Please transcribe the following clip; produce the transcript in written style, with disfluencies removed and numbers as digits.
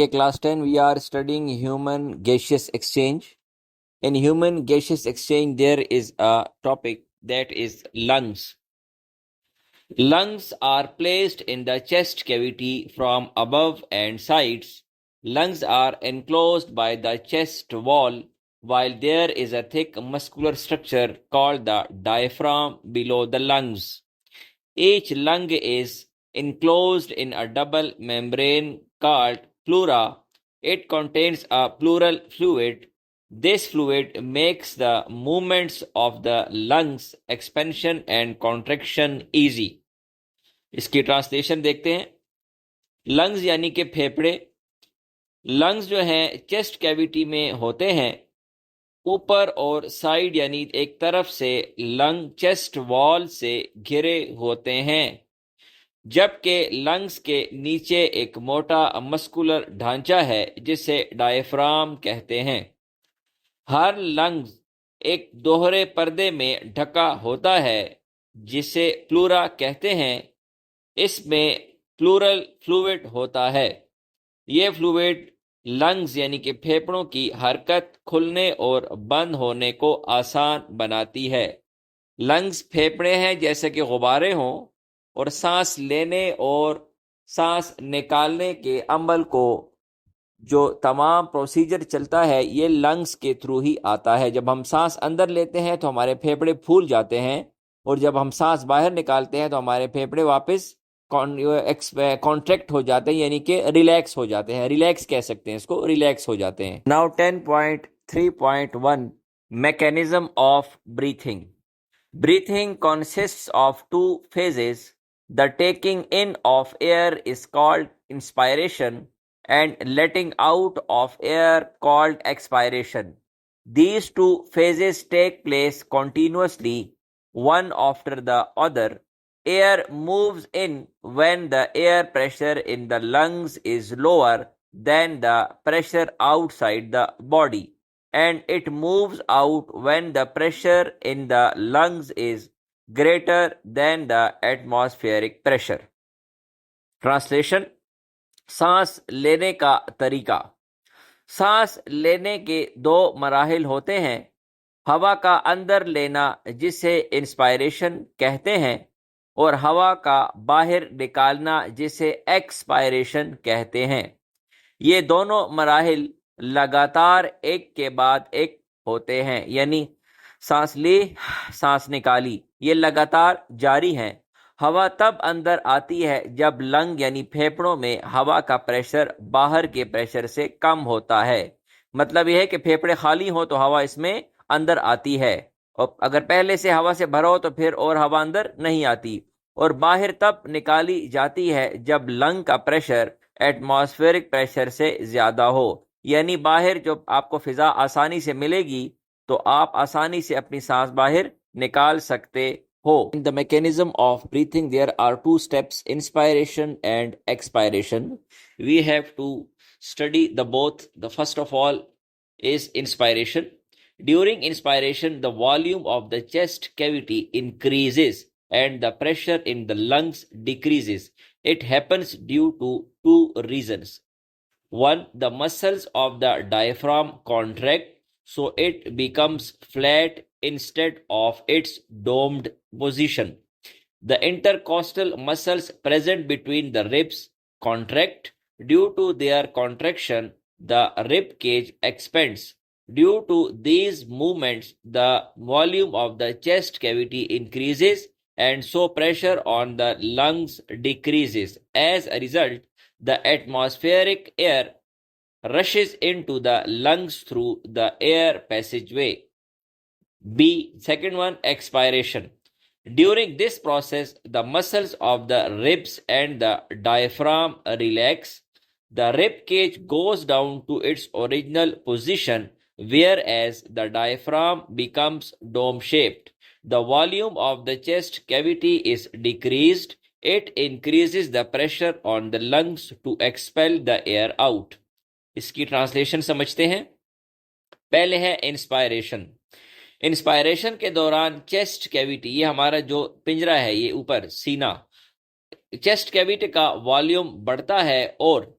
Okay, class 10, we are studying human gaseous exchange. In human gaseous exchange, there is a topic that is lungs. Lungs are placed in the chest cavity from above and sides. Lungs are enclosed by the chest wall, while there is a thick muscular structure called the diaphragm below the lungs. Each lung is enclosed in a double membrane called pleura. It contains a pleural fluid. This fluid makes the movements of the lungs, expansion and contraction easy. इसकी translation देखते हैं. Lungs यानी कि फेफड़े. Lungs जो हैं chest cavity में होते हैं. ऊपर और साइड यानी एक तरफ से लंग चेस्ट वॉल से घिरे होते हैं, जबकि लंग्स के नीचे एक मोटा मस्कुलर ढांचा है जिसे डायफ्राम कहते हैं. हर लंग्स एक दोहरे पर्दे में ढका होता है जिसे प्लूरा कहते हैं. इसमें प्लूरल फ्लूइड होता है. ये फ्लूइड लंग्स यानी कि फेफड़ों की हरकत, खुलने और बंद होने को आसान बनाती है. लंग्स फेफड़े हैं जैसे कि गुब्बारे हों, और सांस लेने और सांस निकालने के अमल को जो तमाम प्रोसीजर चलता है ये लंग्स के थ्रू ही आता है. जब हम सांस अंदर लेते हैं तो हमारे फेफड़े फूल जाते हैं, और जब हम सांस बाहर निकालते हैं तो हमारे फेफड़े वापस कॉन्ट्रैक्ट हो जाते हैं, यानी कि रिलैक्स हो जाते हैं. रिलैक्स कह सकते हैं इसको, रिलैक्स हो जाते हैं. Now 10.3.1 mechanism of breathing. Breathing consists of two phases. The taking in of air is called inspiration, and letting out of air called expiration. These two phases take place continuously, one after the other. Air moves in when the air pressure in the lungs is lower than the pressure outside the body, and it moves out when the pressure in the lungs is greater than the atmospheric pressure. Translation. सांस लेने का तरीका. सांस लेने के दो मराहिल होते हैं. हवा का अंदर लेना जिसे इंस्पायरेशन कहते हैं, और हवा का बाहर निकालना जिसे एक्सपायरेशन कहते हैं. ये दोनों मराहिल लगातार एक के बाद एक होते हैं, यानी सांस ली सांस निकाली, ये लगातार जारी हैं. हवा तब अंदर आती है जब लंग यानी फेफड़ों में हवा का प्रेशर बाहर के प्रेशर से कम होता है. मतलब यह है कि फेफड़े खाली हो तो हवा इसमें अंदर आती है, और अगर पहले से हवा से भरा हो तो फिर और हवा अंदर नहीं आती. और बाहर तब निकाली जाती है जब लंग का प्रेशर एटमॉस्फेरिक प्रेशर से ज्यादा हो, यानी बाहर जो आपको फिजा आसानी से मिलेगी तो आप आसानी से अपनी सांस बाहर निकाल सकते हो. In the mechanism of breathing there are two steps, inspiration and expiration. We have to study the both. The first of all is inspiration. During inspiration the volume of the chest cavity increases and the pressure in the lungs decreases. It happens due to two reasons. One, the muscles of the diaphragm contract, so it becomes flat instead of its domed position. The intercostal muscles present between the ribs contract. Due to their contraction, the rib cage expands. Due to these movements, the volume of the chest cavity increases, and so pressure on the lungs decreases. As a result, the atmospheric air rushes into the lungs through the air passageway. B. Second one, expiration. During this process, the muscles of the ribs and the diaphragm relax. The rib cage goes down to its original position, whereas the diaphragm becomes dome-shaped. The volume of the chest cavity is decreased. It increases the pressure on the lungs to expel the air out. इसकी translation समझते हैं. पहले है inspiration. Inspiration के दौरान chest cavity, ये हमारा जो पिंजरा है, ये ऊपर सीना, चेस्ट कैविटी का वॉल्यूम बढ़ता है, और